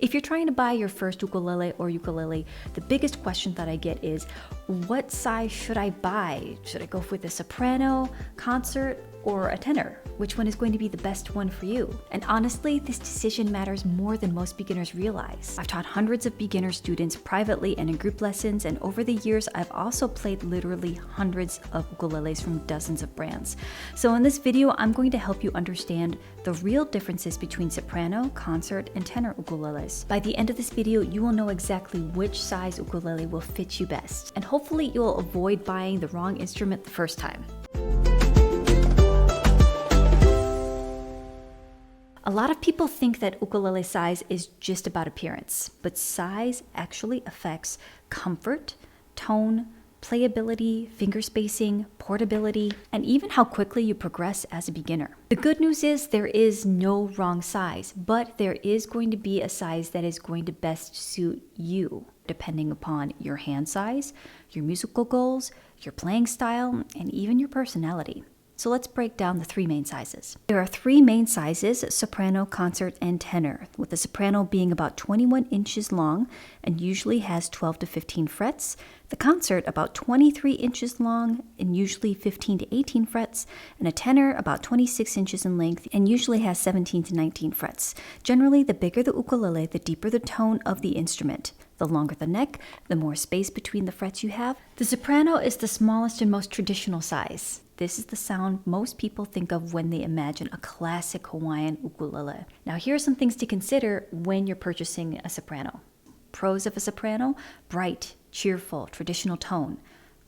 If you're trying to buy your first ukulele or ukulele, the biggest question that I get is, what size should I buy? Should I go with a soprano, concert, or a tenor? Which one is going to be the best one for you? And honestly, this decision matters more than most beginners realize. I've taught hundreds of beginner students privately and in group lessons, and over the years, I've also played literally hundreds of ukuleles from dozens of brands. So in this video, I'm going to help you understand the real differences between soprano, concert, and tenor ukuleles. By the end of this video, you will know exactly which size ukulele will fit you best, and hopefully you'll avoid buying the wrong instrument the first time. A lot of people think that ukulele size is just about appearance, but size actually affects comfort, tone, playability, finger spacing, portability, and even how quickly you progress as a beginner. The good news is there is no wrong size, but there is going to be a size that is going to best suit you, depending upon your hand size, your musical goals, your playing style, and even your personality. So let's break down the three main sizes. There are three main sizes: soprano, concert, and tenor, with the soprano being about 21 inches long and usually has 12 to 15 frets, the concert about 23 inches long and usually 15 to 18 frets, and a tenor about 26 inches in length and usually has 17 to 19 frets. Generally, the bigger the ukulele, the deeper the tone of the instrument. The longer the neck, the more space between the frets you have. The soprano is the smallest and most traditional size. This is the sound most people think of when they imagine a classic Hawaiian ukulele. Now, here are some things to consider when you're purchasing a soprano. Pros of a soprano: bright, cheerful, traditional tone,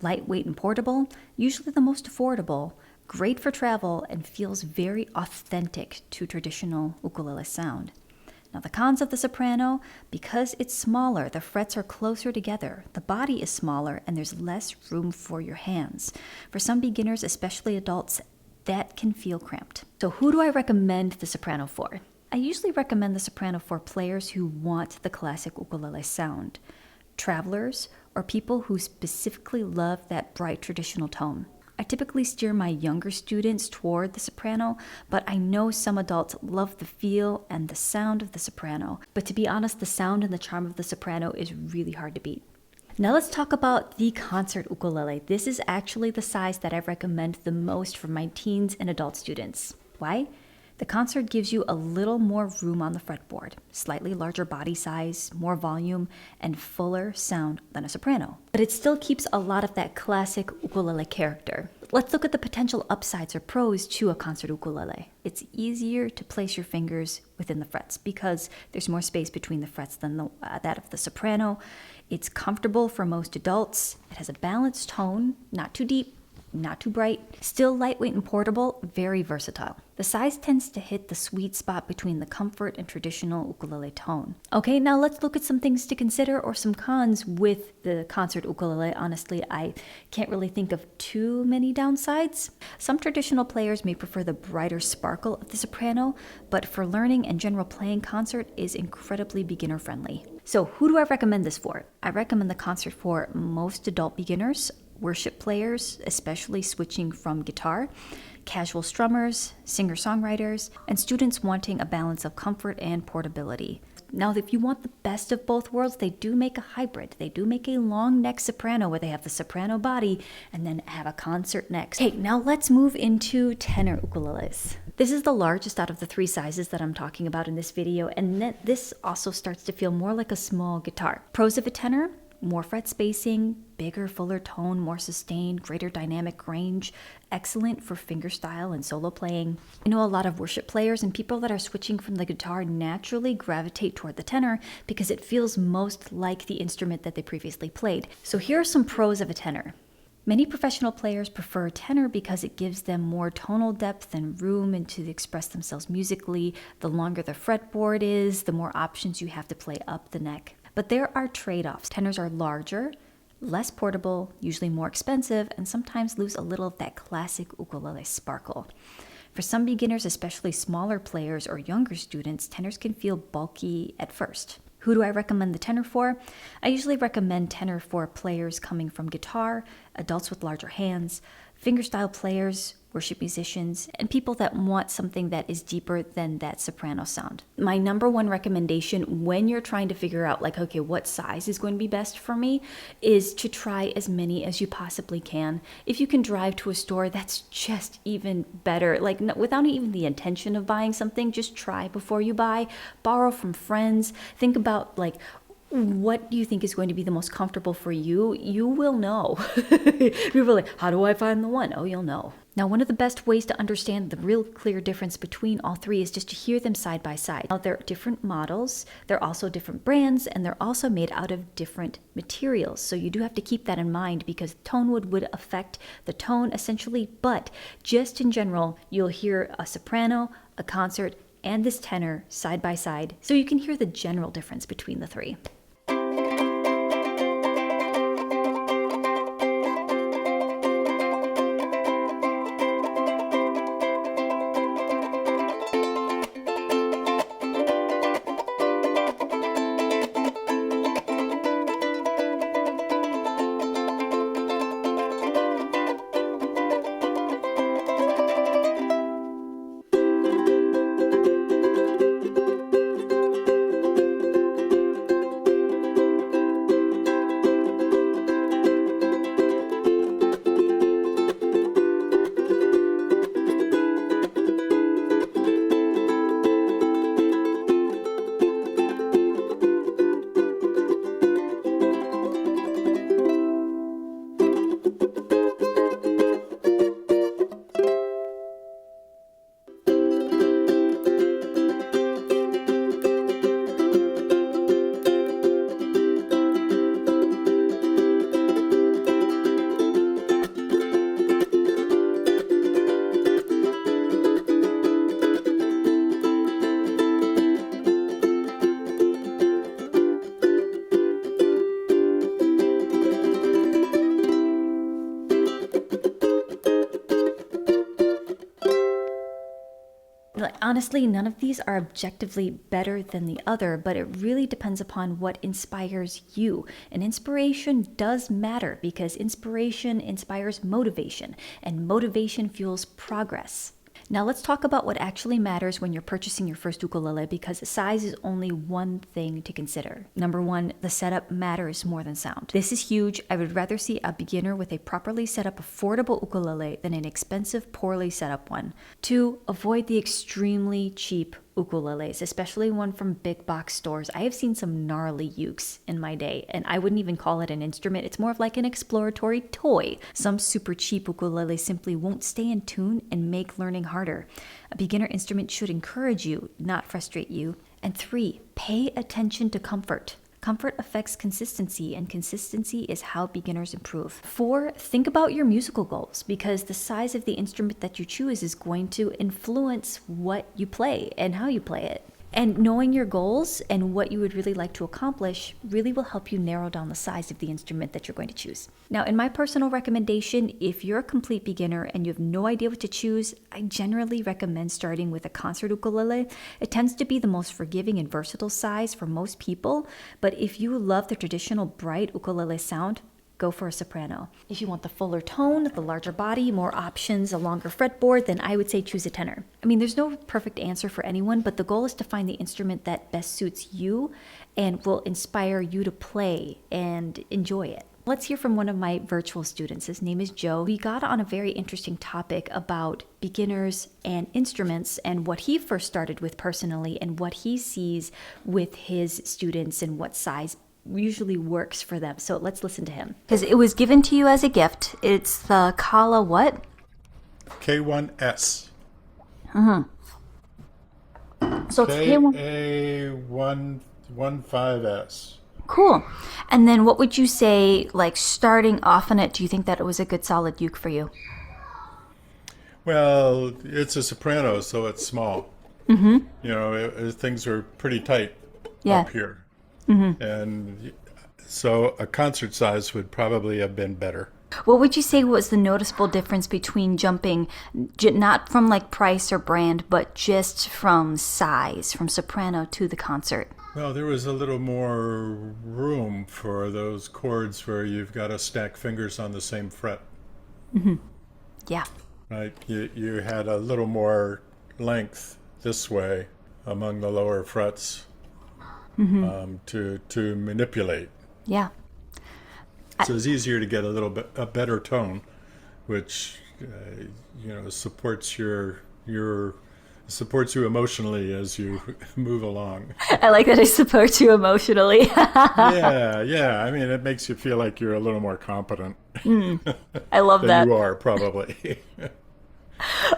lightweight and portable, usually the most affordable, great for travel, and feels very authentic to traditional ukulele sound. Now, the cons of the soprano: because it's smaller, the frets are closer together, the body is smaller, and there's less room for your hands. For some beginners, especially adults, that can feel cramped. So who do I recommend the soprano for? I usually recommend the soprano for players who want the classic ukulele sound, travelers, or people who specifically love that bright traditional tone. I typically steer my younger students toward the soprano, but I know some adults love the feel and the sound of the soprano. But to be honest, the sound and the charm of the soprano is really hard to beat. Now let's talk about the concert ukulele. This is actually the size that I recommend the most for my teens and adult students. Why? The concert gives you a little more room on the fretboard, slightly larger body size, more volume, and fuller sound than a soprano. But it still keeps a lot of that classic ukulele character. Let's look at the potential upsides or pros to a concert ukulele. It's easier to place your fingers within the frets because there's more space between the frets than that of the soprano. It's comfortable for most adults. It has a balanced tone, not too deep, not too bright, still lightweight and portable, very versatile. The size tends to hit the sweet spot between the comfort and traditional ukulele tone. Okay, now let's look at some things to consider or some cons with the concert ukulele. Honestly, I can't really think of too many downsides. Some traditional players may prefer the brighter sparkle of the soprano, but for learning and general playing, concert is incredibly beginner friendly. So who do I recommend this for? I recommend the concert for most adult beginners, worship players, especially switching from guitar, casual strummers, singer-songwriters, and students wanting a balance of comfort and portability. Now, if you want the best of both worlds, they do make a hybrid. They do make a long neck soprano where they have the soprano body and then have a concert neck. Okay, now let's move into tenor ukuleles. This is the largest out of the three sizes that I'm talking about in this video, and this also starts to feel more like a small guitar. Pros of a tenor: more fret spacing, bigger, fuller tone, more sustained, greater dynamic range, excellent for fingerstyle and solo playing. I know a lot of worship players and people that are switching from the guitar naturally gravitate toward the tenor because it feels most like the instrument that they previously played. So here are some pros of a tenor. Many professional players prefer tenor because it gives them more tonal depth and room to express themselves musically. The longer the fretboard is, the more options you have to play up the neck. But there are trade-offs. Tenors are larger, less portable, usually more expensive, and sometimes lose a little of that classic ukulele sparkle. For some beginners, especially smaller players or younger students, tenors can feel bulky at first. Who do I recommend the tenor for? I usually recommend tenor for players coming from guitar, adults with larger hands, fingerstyle players, worship musicians, and people that want something that is deeper than that soprano sound. My number one recommendation when you're trying to figure out like, okay, what size is going to be best for me is to try as many as you possibly can. If you can drive to a store, that's just even better. Like without even the intention of buying something, just try before you buy. Borrow from friends. Think about like, what do you think is going to be the most comfortable for you? You will know. People are like, how do I find the one? Oh, you'll know. Now, one of the best ways to understand the real clear difference between all three is just to hear them side by side. Now, they're different models, they're also different brands, and they're also made out of different materials. So you do have to keep that in mind because tone would affect the tone essentially, but just in general, you'll hear a soprano, a concert, and this tenor side by side, so you can hear the general difference between the three. Honestly, none of these are objectively better than the other, but it really depends upon what inspires you. And inspiration does matter because inspiration inspires motivation, and motivation fuels progress. Now let's talk about what actually matters when you're purchasing your first ukulele, because size is only one thing to consider. Number one, the setup matters more than sound. This is huge. I would rather see a beginner with a properly set up affordable ukulele than an expensive, poorly set up one. Two, avoid the extremely cheap ukuleles, especially one from big box stores. I have seen some gnarly ukes in my day, and I wouldn't even call it an instrument. It's more of like an exploratory toy. Some super cheap ukuleles simply won't stay in tune and make learning harder. A beginner instrument should encourage you, not frustrate you. And three, pay attention to comfort. Comfort affects consistency, and consistency is how beginners improve. 4, think about your musical goals, because the size of the instrument that you choose is going to influence what you play and how you play it. And knowing your goals and what you would really like to accomplish really will help you narrow down the size of the instrument that you're going to choose. Now, in my personal recommendation, if you're a complete beginner and you have no idea what to choose, I generally recommend starting with a concert ukulele. It tends to be the most forgiving and versatile size for most people, but if you love the traditional bright ukulele sound, go for a soprano. If you want the fuller tone, the larger body, more options, a longer fretboard, then I would say choose a tenor. I mean, there's no perfect answer for anyone, but the goal is to find the instrument that best suits you and will inspire you to play and enjoy it. Let's hear from one of my virtual students. His name is Joe. We got on a very interesting topic about beginners and instruments and what he first started with personally and what he sees with his students and what size usually works for them. So let's listen to him. Because it was given to you as a gift. It's the Kala what? K1S. So it's K1. K115S. Cool. And then what would you say, like starting off on it, do you think that it was a good solid uke for you? Well, it's a soprano, so it's small. You know, things are pretty tight up here. And so a concert size would probably have been better. What would you say was the noticeable difference between jumping, not from like price or brand, but just from size, from soprano to the concert? Well, there was a little more room for those chords where you've got to stack fingers on the same fret. Yeah. right? You had a little more length this way among the lower frets to manipulate. Yeah. So it's easier to get a better tone, which supports supports you emotionally as you move along. I like that I support you emotionally. Yeah. I mean, it makes you feel like you're a little more competent I love than that. you are, probably.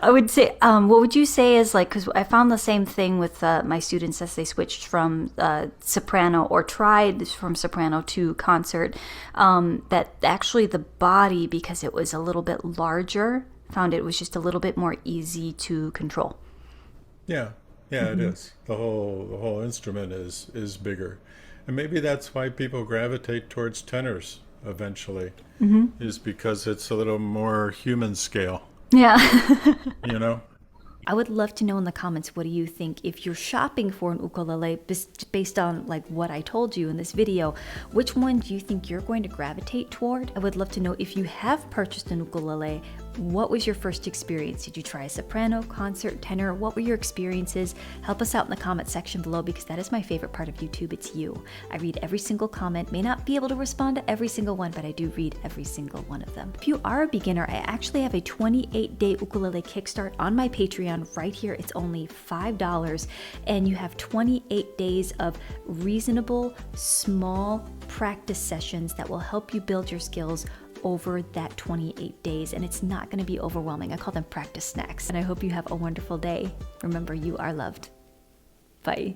I would say, what would you say is like, because I found the same thing with my students as they switched from soprano or tried from soprano to concert, that actually the body, because it was a little bit larger, found it was just a little bit more easy to control. Yeah, it is. The whole instrument is bigger, and maybe that's why people gravitate towards tenors eventually, is because it's a little more human scale. Yeah. You know. I would love to know in the comments, what do you think? If you're shopping for an ukulele, based on like what I told you in this video, which one do you think you're going to gravitate toward? I would love to know if you have purchased an ukulele, what was your first experience? Did you try a soprano, concert, tenor? What were your experiences? Help us out in the comment section below, because that is my favorite part of YouTube. It's you. I read every single comment, may not be able to respond to every single one, but I do read every single one of them. If you are a beginner, I actually have a 28-day ukulele kickstart on my Patreon right here. It's only $5, and you have 28 days of reasonable, small practice sessions that will help you build your skills over that 28 days, and it's not going to be overwhelming. I call them practice snacks. And I hope you have a wonderful day. Remember, you are loved. Bye.